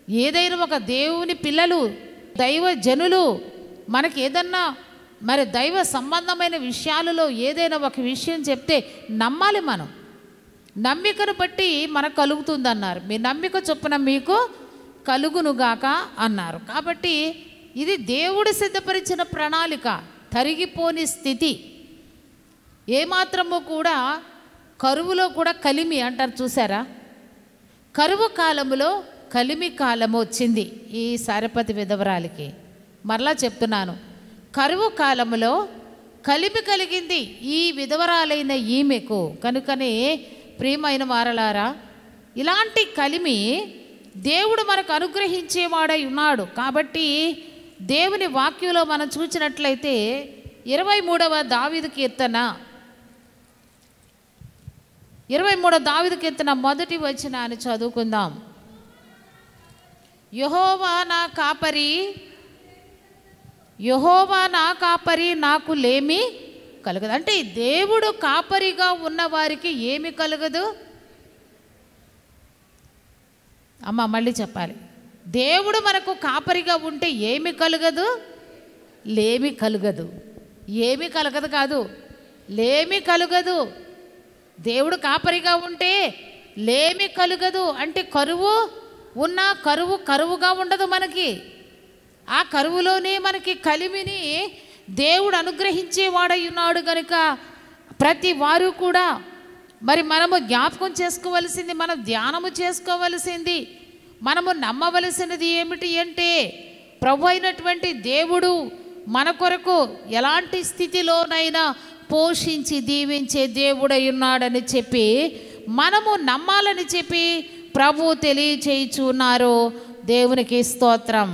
ఏదైనా ఒక దేవుని పిల్లలు, దైవ జనులు మనకి ఏదన్నా మరి దైవ సంబంధమైన విషయాలలో ఏదైనా ఒక విషయం చెప్తే నమ్మాలి. మనం నమ్మికను బట్టి మనకు కలుగుతుంది అన్నారు. మీ నమ్మిక చొప్పున మీకు కలుగునుగాక అన్నారు. కాబట్టి ఇది దేవుడు సిద్ధపరిచిన ప్రణాళిక, తరిగిపోని స్థితి. ఏమాత్రము కూడా కరువులో కూడా కలిమి అంటారు చూసారా? కరువు కాలములో కలిమి కాలము వచ్చింది ఈ సారెపతి విధవరాలికి. మరలా చెప్తున్నాను, కరువు కాలములో కలిమి కలిగింది ఈ విధవరాలైన ఈమెకు. కనుకనే ప్రియమైన వారలారా, ఇలాంటి కలిమి దేవుడు మనకు అనుగ్రహించేవాడై ఉన్నాడు. కాబట్టి దేవుని వాక్యంలో మనం చూసినట్లయితే 23వ దావీదు కీర్తన 23వ దావీదు కీర్తన మొదటి వచనాన్ని చదువుకుందాం. యెహోవా నా కాపరి, యెహోవా నా కాపరి, నాకు లేమి కలగదు. అంటే దేవుడు కాపరిగా ఉన్న వారికి ఏమి కలగదు? అమ్మ మళ్ళీ చెప్పాలి. దేవుడు మనకు కాపరిగా ఉంటే ఏమి కలగదు? లేమి కలగదు. ఏమి కలగదు కాదు, లేమి కలగదు. దేవుడు కాపరిగా ఉంటే లేమి కలగదు. అంటే కరువు ఉన్న కరువుగా ఉండదు మనకి. ఆ కరువులోనే మనకి కలిమిని దేవుడు అనుగ్రహించేవాడై ఉన్నాడు. కనుక ప్రతి వారు కూడా మరి మనము జ్ఞాపకం చేసుకోవలసింది, మనం ధ్యానము చేసుకోవలసింది, మనము నమ్మవలసినది ఏమిటి అంటే ప్రభు అయినటువంటి దేవుడు మన కొరకు ఎలాంటి స్థితిలోనైనా పోషించి దీవించే దేవుడై ఉన్నాడని చెప్పి మనము నమ్మాలని చెప్పి ప్రభు తెలియచేయుచున్నారు. దేవునికి స్తోత్రం.